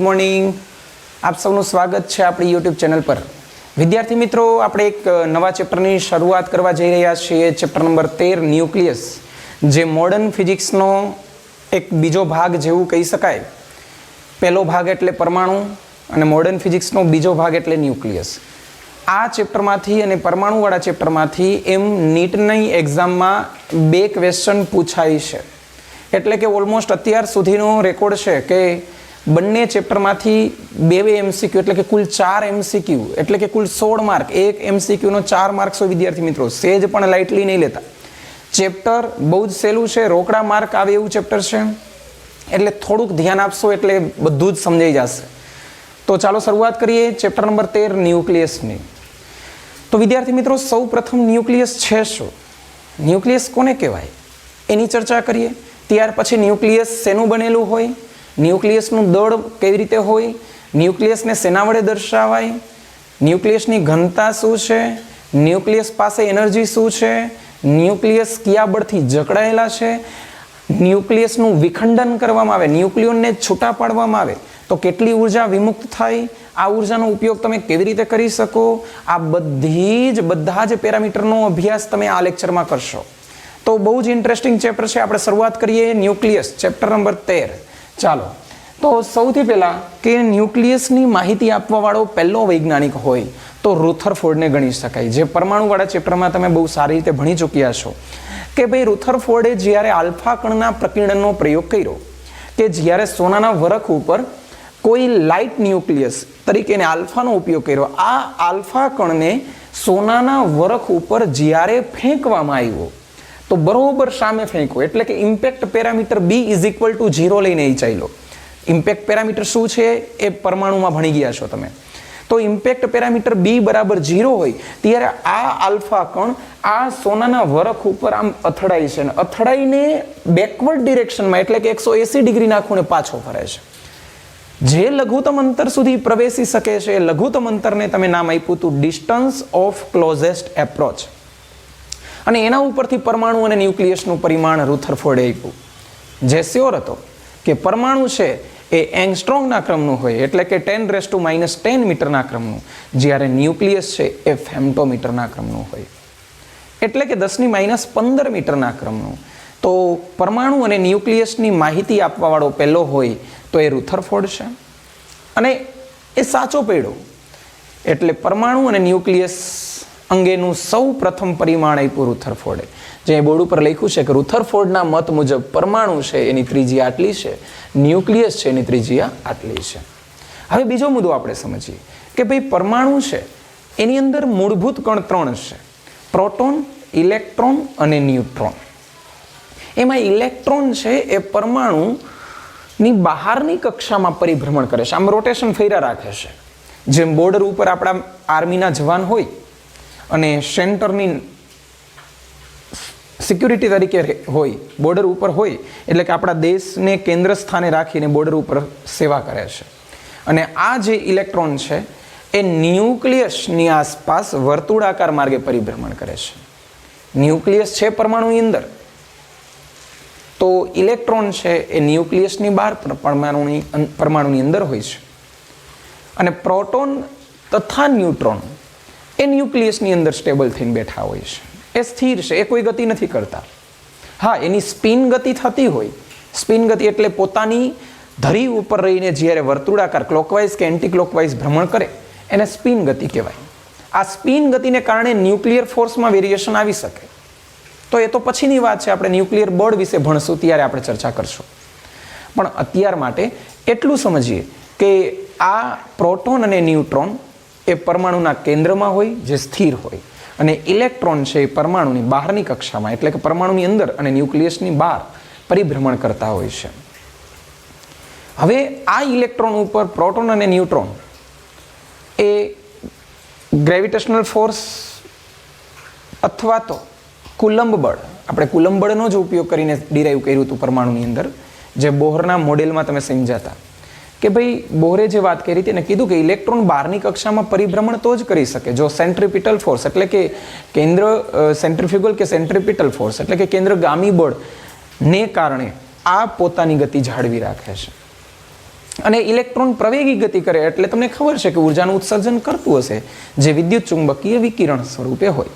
Good morning. आप सबનું સ્વાગત છે આપણી YouTube ચેનલ પર। વિદ્યાર્થી મિત્રો, આપણે એક નવા ચેપ્ટરની શરૂઆત કરવા જઈ રહ્યા છીએ। ચેપ્ટર નંબર 13 ન્યુક્લિયસ, જે મોડર્ન ફિઝિક્સનો એક બીજો ભાગ જેવું કહી શકાય। પહેલો ભાગ એટલે પરમાણુ અને મોડર્ન ફિઝિક્સનો બીજો ભાગ એટલે ન્યુક્લિયસ। આ ચેપ્ટરમાંથી અને પરમાણુવાળા ચેપ્ટરમાંથી એમ નીટની એક્ઝામમાં બે ક્વેશ્ચન પૂછાય છે। એટલે કે ઓલમોસ્ટ અત્યાર સુધીનો રેકોર્ડ છે કે બંને ચેપ્ટરમાંથી બે એમસીક્યુ એટલે કે કુલ 4 એમસીક્યુ એટલે કે કુલ 16 માર્ક, એક એમસીક્યુનો 4 માર્ક્સ હોય। વિદ્યાર્થી મિત્રો, સેજ પણ લાઇટલી નહીં લેતા। ચેપ્ટર બહુ જ સહેલું છે, રોકડા માર્ક આવે એવું ચેપ્ટર છે, એટલે થોડુંક ધ્યાન આપશો એટલે બધું જ સમજાઈ જશે। તો ચાલો શરૂઆત કરીએ ચેપ્ટર નંબર 13 ન્યુક્લિયસની। તો વિદ્યાર્થી મિત્રો, સૌ પ્રથમ ન્યુક્લિયસ છે શું, ન્યુક્લિયસ કોને કહેવાય એની ચર્ચા કરીએ। ત્યાર પછી ન્યુક્લિયસ શેનું બનેલું હોય, ન્યુક્લિયસનું દળ કેવી રીતે હોય, ન્યુક્લિયસને શેના વડે દર્શાવાય, ન્યુક્લિયસની ઘનતા શું છે, ન્યુક્લિયસ પાસે એનર્જી શું છે, ન્યુક્લિયસ કયા બળથી જકડાયેલા છે, ન્યુક્લિયસનું વિખંડન કરવામાં આવે, ન્યુક્લિયોનને છૂટા પાડવામાં આવે તો કેટલી ઉર્જા વિમુક્ત થાય, આ ઉર્જાનો ઉપયોગ તમે કેવી રીતે કરી શકો, આ બધા જ પેરામીટરનો અભ્યાસ તમે આ લેક્ચરમાં કરશો। તો બહુ જ ઇન્ટરેસ્ટિંગ ચેપ્ટર છે। આપણે શરૂઆત કરીએ ન્યુક્લિયસ ચેપ્ટર નંબર 13। ચાલો, તો સૌથી પહેલા કે ન્યુક્લિયસની માહિતી આપવાવાળો પહેલો વૈજ્ઞાનિક હોય તો રુથરફોર્ડને ગણી શકાય, જે પરમાણુવાળા ચેપ્ટરમાં તમે બહુ સારી રીતે ભણી ચૂક્યા છો કે ભાઈ રુથરફોર્ડે જ્યારે આલ્ફા કણના પ્રકીર્ણનનો પ્રયોગ કર્યો કે જ્યારે સોનાના વરખ ઉપર કોઈ લાઇટ ન્યુક્લિયસ તરીકે એને આલ્ફાનો ઉપયોગ કર્યો। આ આલ્ફા કણને સોનાના વરખ ઉપર જ્યારે ફેંકવામાં આવ્યો તો બરોબર સામે ફેંકો, એટલે કે ઇમ્પેક્ટ પેરામીટર B = 0 લઈને ચાલ્યો। ઇમ્પેક્ટ પેરામીટર શું છે એ પરમાણુમાં ભણી ગયા છો તમે। તો ઇમ્પેક્ટ પેરામીટર B બરાબર 0 હોય ત્યારે આ આલ્ફા કણ આ સોનાના વરખ ઉપર આમ અથડાય છે અને અથડાઈને બેકવર્ડ ડિરેક્શનમાં એટલે કે 180 ડિગ્રીના ખૂણે પાછો ફરે છે। જે લઘુત્તમ અંતર સુધી પ્રવેશી શકે છે એ લઘુત્તમ અંતરને તમે નામ આપ્યું હતું ડિસ્ટન્સ ઓફ ક્લોઝેસ્ટ એપ્રોચ, અને એના ઉપરથી પરમાણુ અને ન્યુક્લિયસનું પરિમાણ રુથરફોર્ડે આપ્યું, જે શ્યોર હતો કે પરમાણુ છે એ એંગસ્ટ્રોમના ક્રમનું હોય એટલે કે 10⁻⁻10 મીટરના ક્રમનું, જ્યારે ન્યુક્લિયસ છે એ ફેમ્ટોમીટરના ક્રમનું હોય એટલે કે 10⁻15 મીટરના ક્રમનું। તો પરમાણુ અને ન્યુક્લિયસની માહિતી આપવાવાળો પહેલો હોય તો એ રુથરફોર્ડ છે, અને એ સાચો પડ્યો। એટલે પરમાણુ અને ન્યુક્લિયસ અંગેનું સૌ પ્રથમ પરિમાણ આપ્યું રુથરફોર્ડે, જે બોર્ડ ઉપર લખ્યું છે કે રુથરફોર્ડના મત મુજબ પરમાણુ છે એની ત્રિજ્યા આટલી છે, ન્યુક્લિયસ છે એની ત્રિજ્યા આટલી છે। હવે બીજો મુદ્દો આપણે સમજીએ કે ભાઈ પરમાણુ છે એની અંદર મૂળભૂત કણ 3 છે, પ્રોટોન, ઇલેક્ટ્રોન અને ન્યુટ્રોન। એમાં ઇલેક્ટ્રોન છે એ પરમાણુની બહારની કક્ષામાં પરિભ્રમણ કરે છે, આમ રોટેશન ફેર્યા રાખે છે। જેમ બોર્ડર ઉપર આપણા આર્મીના જવાન હોય અને સેન્ટરની સિક્યુરિટી તરીકે હોય, બોર્ડર ઉપર હોય એટલે કે આપણા દેશને કેન્દ્ર સ્થાને રાખીને બોર્ડર ઉપર સેવા કરે છે। અને આ જે ઇલેક્ટ્રોન છે એ ન્યુક્લિયસની આસપાસ વર્તુળાકાર માર્ગે પરિભ્રમણ કરે છે। ન્યુક્લિયસ છે પરમાણુની અંદર, તો ઇલેક્ટ્રોન છે એ ન્યુક્લિયસની બહાર પરમાણુની અંદર હોય છે, અને પ્રોટોન તથા ન્યુટ્રોન એ ન્યુક્લિયસની અંદર સ્ટેબલ થઈને બેઠા હોય છે, એ સ્થિર છે, એ કોઈ ગતિ નથી કરતા। હા, એની સ્પિન ગતિ થતી હોય, સ્પિન ગતિ એટલે પોતાની ધરી ઉપર રહીને જ્યારે વર્તુળાકાર ક્લોકવાઇઝ કે એન્ટી ક્લોકવાઇઝ ભ્રમણ કરે એને સ્પિન ગતિ કહેવાય। આ સ્પિન ગતિને કારણે ન્યુક્લિયર ફોર્સમાં વેરિએશન આવી શકે, તો એ તો પછીની વાત છે, આપણે ન્યુક્લિયર બળ વિશે ભણશું ત્યારે આપણે ચર્ચા કરશું। પણ અત્યાર માટે એટલું સમજીએ કે આ પ્રોટોન અને ન્યુટ્રોન એ પરમાણુના કેન્દ્રમાં હોય જે સ્થિર હોય, અને ઇલેક્ટ્રોન છે એ પરમાણુની બહારની કક્ષામાં એટલે કે પરમાણુની અંદર અને ન્યુક્લિયસની બહાર પરિભ્રમણ કરતા હોય છે। હવે આ ઇલેક્ટ્રોન ઉપર પ્રોટોન અને ન્યુટ્રોન એ ગ્રેવિટેશનલ ફોર્સ અથવા તો કુલંબ બળ, આપણે કુલંબ બળનો જ ઉપયોગ કરીને ડિરાઈવ કર્યું હતું પરમાણુની અંદર, જે બોહરના મોડેલમાં તમે સમજાતા કે ભાઈ બોહરે જે વાત કરી હતી એને કીધું કે ઇલેક્ટ્રોન બહારની કક્ષામાં પરિભ્રમણ તો જ કરી શકે જો સેન્ટ્રીપિટલ ફોર્સ એટલે કે સેન્ટ્રીફ્યુગલ કે સેન્ટ્રીપિટલ ફોર્સ એટલે કે કેન્દ્રગામી બળને કારણે આ પોતાની ગતિ જાળવી રાખે છે। અને ઇલેક્ટ્રોન પ્રવેગી ગતિ કરે એટલે તમને ખબર છે કે ઉર્જાનું ઉત્સર્જન કરતું હશે, જે વિદ્યુત ચુંબકીય વિકિરણ સ્વરૂપે હોય.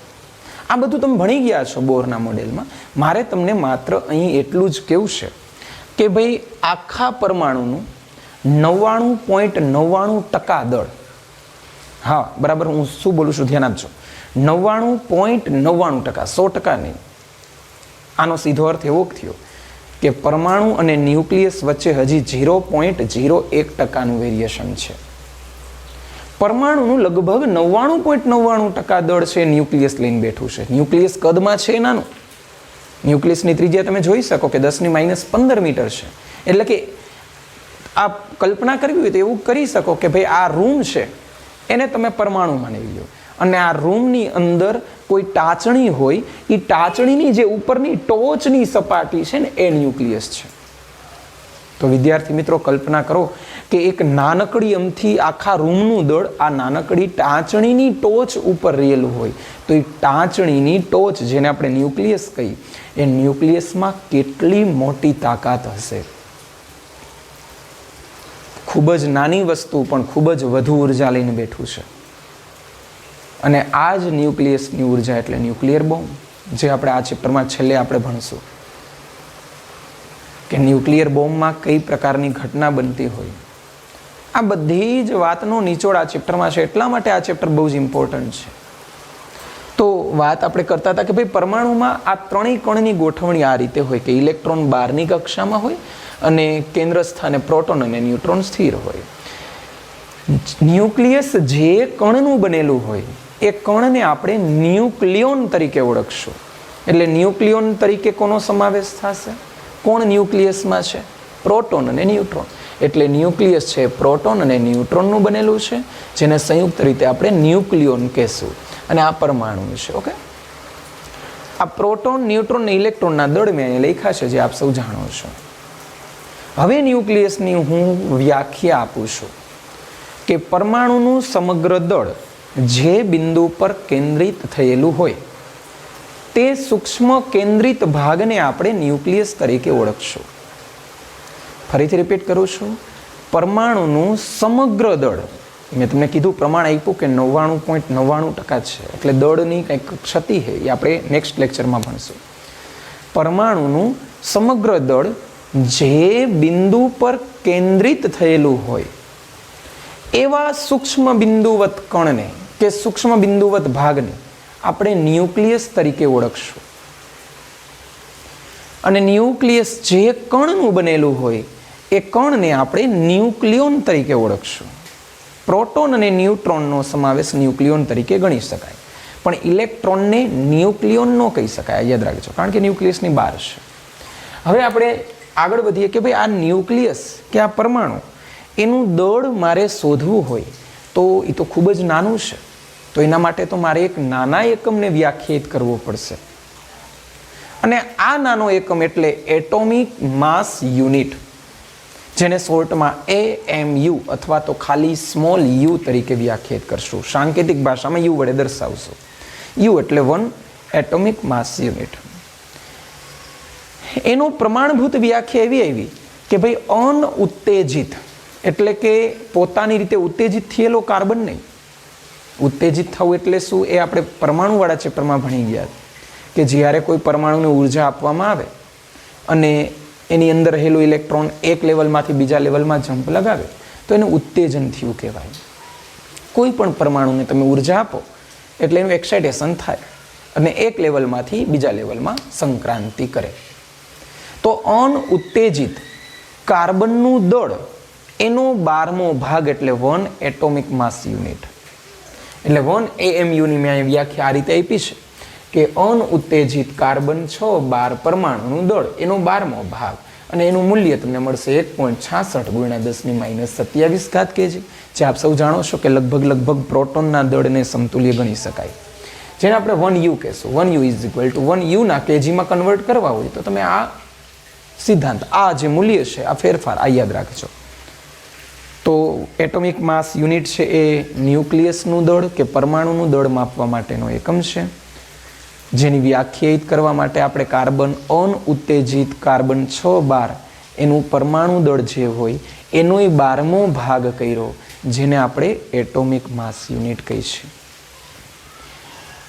આ બધું તમે ભણી ગયા છો બોરના મોડેલમાં. મારે તમને માત્ર અહીં એટલું જ કહેવું છે કે ભાઈ આખા પરમાણુનું 99.99% દળ, હા બરાબર, હું શું બોલું છું ધ્યાન આપજો, 99.99%, 100% નહીં. આનો સીધો અર્થ એવો થયો કે પરમાણુ અને ન્યુક્લિયસ વચ્ચે હજી 0.01%નું વેરિએશન છે. પરમાણુનું લગભગ 99.99% દળ છે ન્યુક્લિયસ લઈને બેઠું છે. ન્યુક્લિયસ કદમાં છે નાનું. ન્યુક્લિયસની ત્રિજ્યા તમે જોઈ શકો કે 10⁻15 મીટર છે. એટલે કે આ કલ્પના કરવી હોય તો એવું કરી શકો કે ભાઈ આ રૂમ છે એને તમે પરમાણુ માની લો, અને આ રૂમની અંદર કોઈ ટાચણી હોય, એ ટાચણીની જે ઉપરની ટોચની સપાટી છે ને એ ન્યુક્લિયસ છે. તો વિદ્યાર્થી મિત્રો કલ્પના કરો કે એક નાનકડી અમથી આખા રૂમનું દળ આ નાનકડી ટાચણીની ટોચ ઉપર રહેલું હોય, તો એ ટાચણીની ટોચ જેને આપણે ન્યુક્લિયસ કહીએ, એ ન્યુક્લિયસમાં કેટલી મોટી તાકાત હશે. ખૂબ જ નાની વસ્તુ પણ ખૂબ જ વધુ ઉર્જા લઈને બેઠું છે. અને આ જ ન્યુક્લિયસની ઉર્જા એટલે ન્યુક્લિયર બોમ્બ, જે આપણે આ ચેપ્ટરમાં છેલ્લે આપણે ભણશું કે ન્યુક્લિયર બોમ્બમાં કઈ પ્રકારની ઘટના બનતી હોય. આ બધી જ વાતનો નિચોડ આ ચેપ્ટરમાં છે, એટલા માટે આ ચેપ્ટર બહુ જ ઇમ્પોર્ટન્ટ છે. તો વાત આપણે કરતા હતા કે ભાઈ પરમાણુમાં આ ત્રણેય કણની ગોઠવણી આ રીતે હોય કે ઇલેક્ટ્રોન બહારની કક્ષામાં હોય અને કેન્દ્ર સ્થાને પ્રોટોન અને ન્યુટ્રોન સ્થિર હોય. ન્યુક્લિયસ જે કણનું બનેલું હોય એ કણને આપણે ન્યુક્લિયોન તરીકે ઓળખશું. એટલે ન્યુક્લિયોન તરીકે કોનો સમાવેશ થશે? કોણ ન્યુક્લિયસમાં છે? પ્રોટોન અને ન્યુટ્રોન. એટલે ન્યુક્લિયસ છે પ્રોટોન અને ન્યુટ્રોનનું બનેલું છે, જેને સંયુક્ત રીતે આપણે ન્યુક્લિયોન કહેશું. અને આ પરમાણુ છે. ઓકે, આ પ્રોટોન, ન્યુટ્રોન અને ઇલેક્ટ્રોનના દળ મેં અહીંયા લખ્યા છે, જે આપ સૌ જાણો છો. હવે ન્યુક્લિયસની હું વ્યાખ્યા આપું છું કે પરમાણુનું સમગ્ર દળ જે બિંદુ પર કેન્દ્રિત થયેલું હોય તે સૂક્ષ્મ કેન્દ્રિત ભાગને આપણે ન્યુક્લિયસ તરીકે ઓળખશું. ફરીથી રિપીટ કરું છું, પરમાણુનું સમગ્ર દળ, મેં તમને કીધું પ્રમાણ આપ્યું કે 99.99% છે, એટલે દળની કંઈક ક્ષતિ છે એ આપણે નેક્સ્ટ લેક્ચરમાં ભણશું. પરમાણુનું સમગ્ર દળ જે બિંદુ પર કેન્દ્રિત થયેલું હોય એવા સૂક્ષ્મ બિંદુવત કણને કે સૂક્ષ્મ બિંદુવત ભાગને આપણે ન્યુક્લિયસ તરીકે ઓળખશું. અને ન્યુક્લિયસ જે કણનું બનેલું હોય એ કણને આપણે ન્યુક્લિયોન તરીકે ઓળખશું. પ્રોટોન અને ન્યુટ્રોનનો સમાવેશ ન્યુક્લિયોન તરીકે ગણી શકાય, પણ ઇલેક્ટ્રોનને ન્યુક્લિયોન ન કહી શકાય, યાદ રાખજો, કારણ કે ન્યુક્લિયસની બહાર છે. હવે આપણે આગળ વધીએ કે ભાઈ આ ન્યુક્લિયસ કે આ પરમાણુ એનું દળ મારે શોધવું હોય તો એ તો ખૂબ જ નાનું છે. તો એના માટે તો મારે એક નાના એકમને વ્યાખ્યાયિત કરવો પડશે. અને આ નાનો એકમ એટલે એટોમિક માસ યુનિટ, જેને શોર્ટમાં AMU અથવા તો ખાલી સ્મોલ યુ તરીકે વ્યાખ્યાયિત કરશું. સાંકેતિક ભાષામાં યુ વડે દર્શાવશું. યુ એટલે 1 એટોમિક માસ યુનિટ. એનું પ્રમાણભૂત વ્યાખ્યા એવી આવી કે ભાઈ અનઉત્તેજિત એટલે કે પોતાની રીતે ઉત્તેજિત થયેલો કાર્બન નહીં. ઉત્તેજિત થવું એટલે શું એ આપણે પરમાણુવાળા ચેપ્ટરમાં ભણી ગયા કે જ્યારે કોઈ પરમાણુને ઉર્જા આપવામાં આવે અને એની અંદર રહેલું ઇલેક્ટ્રોન એક લેવલમાંથી બીજા લેવલમાં જમ્પ લગાવે તો એને ઉત્તેજન થયું કહેવાય. કોઈ પણ પરમાણુને તમે ઉર્જા આપો એટલે એનું એક્સાઇટેશન થાય અને એક લેવલમાંથી બીજા લેવલમાં સંક્રાંતિ કરે. તો અનઉત્તેજિત કાર્બનનું દળ એનો 12મો ભાગ એટલે 1 એટોમિક માસ યુનિટ. એટલે 1 AMU ની મેં વ્યાખ્યા આ રીતે આપી છે કે અનઉત્તેજિત કાર્બન 612 પરમાણુનું દળ એનો 12મો ભાગ, અને એનું મૂલ્ય તમને મળશે 1.66 × 10⁻27 kg, જે આપ સૌ જાણો છો કે લગભગ પ્રોટોનના દળને સમતુલ્ય ગણી શકાય, જેને આપણે 1U કહેશું. 1U = 1U ના kgમાં કન્વર્ટ કરવા હોય તો તમે આ સિદ્ધાંત, આ જે મૂલ્ય છે, આ ફેરફાર આ યાદ રાખજો. તો એટોમિક માસ યુનિટ છે એ ન્યુક્લિયસનું દળ કે પરમાણુનું દળ માપવા માટેનો એકમ છે, જેની વ્યાખ્યાયિત કરવા માટે આપણે કાર્બન અનઉત્તેજિત કાર્બન 612 એનું પરમાણુ દળ જે હોય એનોય 12મો ભાગ કર્યો, જેને આપણે એટોમિક માસ યુનિટ કહીશું.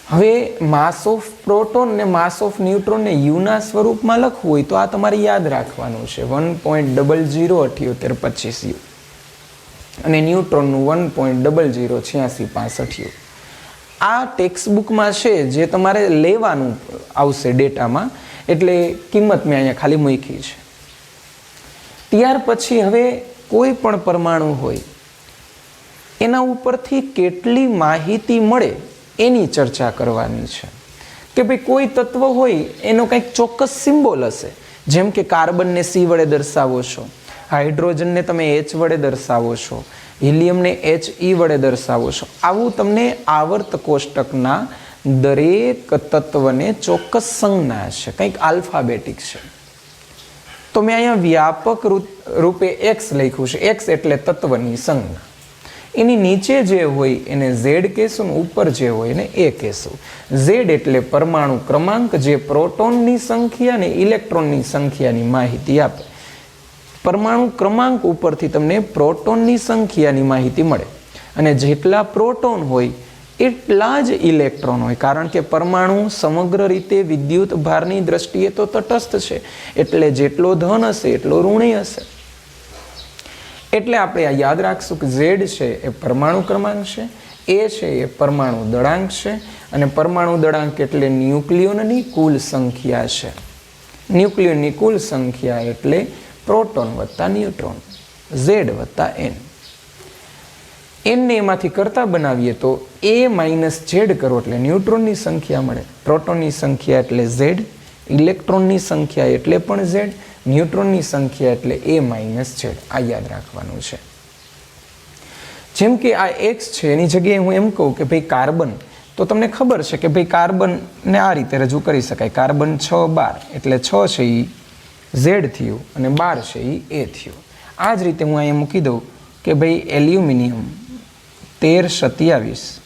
હવે માસ ઓફ પ્રોટોન ને માસ ઓફ ન્યુટ્રોન ને યુના સ્વરૂપમાં લખવું હોય તો આ તમારે યાદ રાખવાનું છે. 1.007825 યુ અને ન્યુટ્રોનનું 1.008665 યુ. આ ટેક્સ્ટ બુકમાં છે, જે તમારે લેવાનું આવશે ડેટામાં, એટલે કિંમત મેં અહીંયા ખાલી મૂકી છે. ત્યાર પછી હવે કોઈ પણ પરમાણુ હોય એના ઉપરથી કેટલી માહિતી મળે એની ચર્ચા કરવાની છે. કે ભાઈ કોઈ તત્વ હોય એનો કંઈક ચોક્કસ સિમ્બોલ હશે, જેમ કે કાર્બનને C વડે દર્શાવો છો, હાઇડ્રોજનને તમે H વડે દર્શાવો છો, હિલિયમને HE વડે દર્શાવો છો. આવું તમને આવર્ત કોષ્ટકના દરેક તત્વને ચોક્કસ સંજ્ઞા છે, કંઈક આલ્ફાબેટિક છે. તો મેં અહીંયા વ્યાપક રૂપે X લખ્યું છે. X એટલે તત્વની સંજ્ઞા. એની નીચે જે હોય એને Z કહેશું, ઉપર જે હોય એને A કહેશું. Z એટલે પરમાણુ ક્રમાંક, જે પ્રોટોનની સંખ્યા અને ઇલેક્ટ્રોનની સંખ્યાની માહિતી આપે. પરમાણુ ક્રમાંક ઉપરથી તમને પ્રોટોનની સંખ્યાની માહિતી મળે, અને જેટલા પ્રોટોન હોય એટલા જ ઇલેક્ટ્રોન હોય, કારણ કે પરમાણુ સમગ્ર રીતે વિદ્યુત ભારની દ્રષ્ટિએ તો તટસ્થ છે, એટલે જેટલો ધન હશે એટલો ઋણી હશે. એટલે આપણે આ યાદ રાખશું કે Z છે એ પરમાણુ ક્રમાંક છે, A છે એ પરમાણુ દળાંક છે, અને પરમાણુ દળાંક એટલે ન્યુક્લિયોનની કુલ સંખ્યા છે. ન્યુક્લિયોનની કુલ સંખ્યા એટલે પ્રોટોન વત્તા ન્યુટ્રોન, Z વત્તા N. N ને એમાંથી કરતા બનાવીએ તો A માઇનસ Z કરો એટલે ન્યુટ્રોનની સંખ્યા મળે. પ્રોટોનની સંખ્યા એટલે Z, ઇલેક્ટ્રોનની સંખ્યા એટલે પણ Z, ન્યુટ્રોનની સંખ્યા એટલે A માઇનસ Z. આ યાદ રાખવાનું છે. જેમ કે આ X છે, એની જગ્યાએ હું એમ કહું કે ભાઈ કાર્બન, તો તમને ખબર છે કે ભાઈ કાર્બનને આ રીતે રજૂ કરી શકાય. કાર્બન 6 12 એટલે 6 છે એ Z થયું અને 12 છે એ A થયું. આ જ રીતે હું અહીંયા મૂકી દઉં કે ભાઈ એલ્યુમિનિયમ 13 27,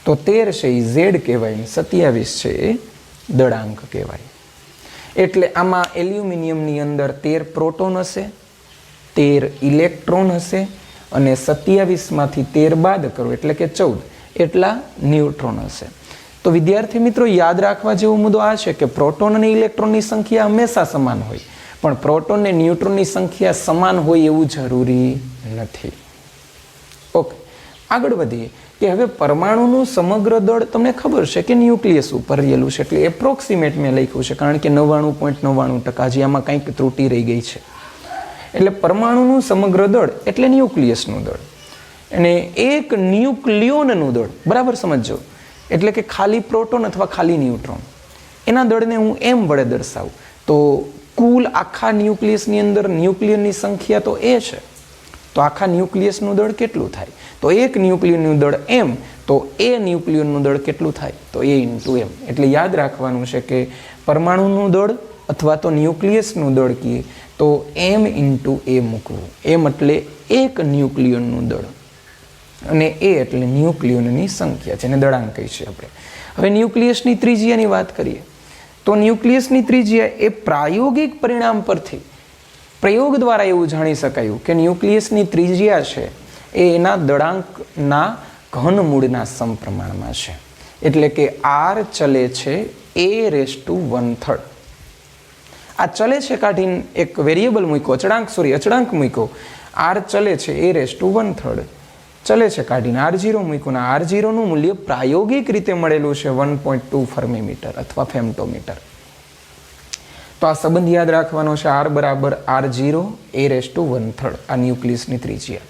તો 13 છે એ Z કહેવાય, 27 છે એ દળાંક કહેવાય. એટલે આમાં એલ્યુમિનિયમની અંદર 13 પ્રોટોન હશે, 13 ઇલેક્ટ્રોન હશે, અને 27માંથી 13 બાદ કરો એટલે કે 14 એટલા ન્યુટ્રોન હશે. તો વિદ્યાર્થી મિત્રો, યાદ રાખવા જેવો મુદ્દો આ છે કે પ્રોટોન અને ઇલેક્ટ્રોનની સંખ્યા હંમેશા સમાન હોય, પણ પ્રોટોન અને ન્યુટ્રોનની સંખ્યા સમાન હોય એવું જરૂરી નથી. ઓકે, આગળ વધીએ કે હવે પરમાણુનું સમગ્ર દળ તમને ખબર છે કે ન્યુક્લિયસ ઉપર રહેલું છે, એટલે એપ્રોક્સિમેટ મેં લખ્યું છે, કારણ કે 99.99% હજી આમાં કંઈક ત્રુટિ રહી ગઈ છે. એટલે પરમાણુનું સમગ્ર દળ એટલે ન્યુક્લિયસનું દળ, અને એક ન્યુક્લિયોનનું દળ, બરાબર સમજો, એટલે કે ખાલી પ્રોટોન અથવા ખાલી ન્યુટ્રોન, એના દળને હું M વડે દર્શાવું તો કુલ આખા ન્યુક્લિયસની અંદર ન્યુક્લિયનની સંખ્યા તો A છે, તો આખા ન્યુક્લિયસનું દળ કેટલું થાય? તો એક ન્યુક્લિયનનું દળ M, તો A ન્યુક્લિયનનું દળ કેટલું થાય? તો A ઇન્ટુ M. એટલે યાદ રાખવાનું છે કે પરમાણુનું દળ અથવા તો ન્યુક્લિયસનું દળ કહીએ તો M ઇન્ટુ A મૂકવું. M એટલે એક ન્યુક્લિયનનું દળ, અને A એટલે ન્યુક્લિયોનની સંખ્યા, જેને દળાંક કહીએ આપણે. હવે ન્યુક્લિયસની ત્રિજ્યાની વાત કરીએ તો ન્યુક્લિયસની ત્રિજ્યા એ પ્રાયોગિક પરિણામ પરથી, પ્રયોગ દ્વારા એવું જાણી શકાયું કે ન્યુક્લિયસની ત્રિજ્યા છે એ એના દળાંકના ઘનમૂળના સમપ્રમાણમાં છે. એટલે કે R ચલે છે A⁻⁻. આ ચલે છે કાઢીને એક વેરિયેબલ મૂક્યો, અચળાંક મૂક્યો, R ચલે છે A⁻⁻. ચલે છે કાઢીને R0 મૂક્યું, ને R0નું મૂલ્ય પ્રાયોગિક રીતે મળેલું છે 1.2 ફર્મીમીટર અથવા ફેમ્ટોમીટર. તો આ સંબંધ યાદ રાખવાનો છે, R બરાબર R0 A⁻⁻. આ ન્યુક્લિયસની ત્રિજ્યા.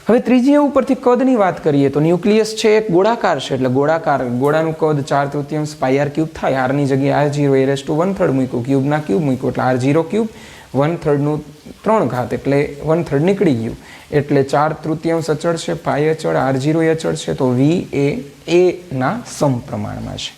હવે ત્રિજ્યા ઉપરથી કદની વાત કરીએ તો ન્યુક્લિયસ છે એક ગોળાકાર છે, એટલે ગોળાનું કદ 4/3 πr³ થાય. R ની જગ્યાએ R0 A⁻⁻ મૂક્યું, ક્યુબના ક્યુબ મૂક્યું એટલે R0 ક્યુબ, 1/3 3 ઘાત એટલે 1/3 નીકળી ગયું, એટલે 4/3 અચળ છે, પાઈ અચળ, R0 અચળ છે, તો V એ A ના સમપ્રમાણમાં છે.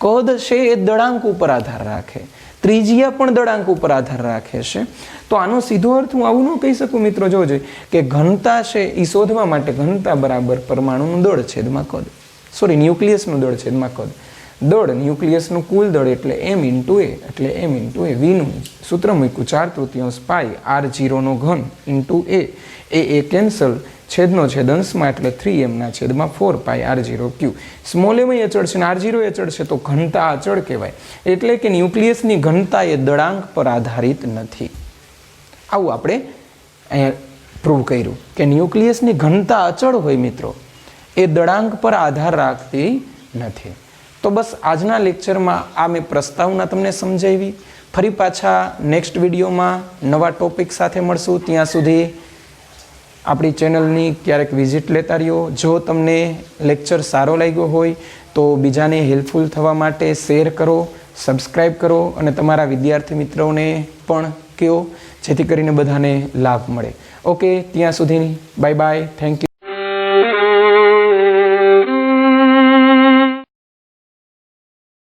કદ છે એ દળાંક ઉપર આધાર રાખે, ત્રિજ્યા પણ દળાંક ઉપર આધાર રાખે છે. તો આનો સીધો અર્થ હું આવું ન કહી શકું મિત્રો, જોજો કે ઘનતા છે એ શોધવા માટે ઘનતા બરાબર પરમાણુનું દળ છેદમાં કદ, ન્યુક્લિયસનું દળ છેદમાં કદ. દળ ન્યુક્લિયસનું કુલ દળ એટલે m ઇન્ટુ એ, એટલે m ઇન્ટુ એ. વીનું સૂત્ર મૂક્યું 4/3 પાઈ r0નો ઘન ઇન્ટુ એ કેન્સલ, છેદનો છેદ અંશમાં એટલે 3m/4 પાઈ r0 ક્યુ. સ્મોલ એમ અચળ છે ને r0 અચળ છે તો ઘનતા અચળ કહેવાય. એટલે કે ન્યુક્લિયસની ઘનતા એ દળાંક પર આધારિત નથી. આવું આપણે અહીંયા પ્રૂવ કર્યું કે ન્યુક્લિયસની ઘનતા અચળ હોય મિત્રો, એ દળાંક પર આધાર રાખતી નથી. તો બસ આજના લેક્ચરમાં આ મેં પ્રસ્તાવના તમને સમજાવી. ફરી પાછા નેક્સ્ટ વિડીયોમાં નવા ટોપિક સાથે મળશું. ત્યાં સુધી આપણી ચેનલની ક્યારેક વિઝિટ લેતા રહ્યો. જો તમને લેક્ચર સારો લાગ્યો હોય તો બીજાને હેલ્પફુલ થવા માટે શેર કરો, સબસ્ક્રાઈબ કરો અને તમારા વિદ્યાર્થી મિત્રોને પણ કહો, જેથી કરીને બધાને લાભ મળે. ઓકે, ત્યાં સુધી બાય બાય, થેન્ક યુ.